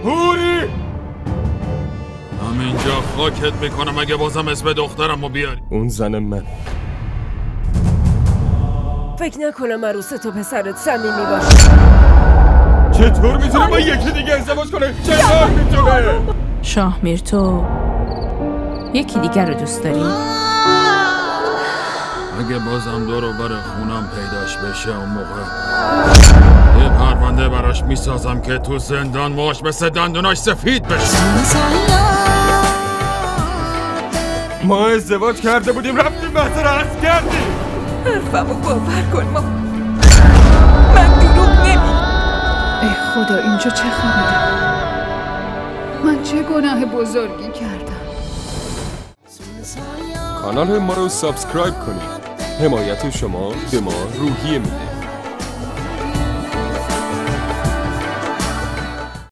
هوری همینجا خاکت میکنم اگه بازم اسم دخترمو بیاری. اون زن من. فکر نکنم عروس تو پسرت صمیمی باشه. چطور میتونه با یکی دیگه ازدواج کنه؟ چطور میتونه؟ شاهمیر، تو یکی دیگر رو دوست داری؟ اگه بازم دور و بر خونم پیداش بشه اون موقع یه پرونده براش میسازم که تو زندان موهاش مثل دندوناش سفید بشه. ما ازدواج کرده بودیم رفتیم بحث رأس کردیم. حرفمو باور کن من دروغ نمیگم. ای خدا اینجا چه خبره؟ من چه گناه بزرگی کردم؟ کانال ما رو سابسکرایب کنید. حمایت شما به ما روحیه میده.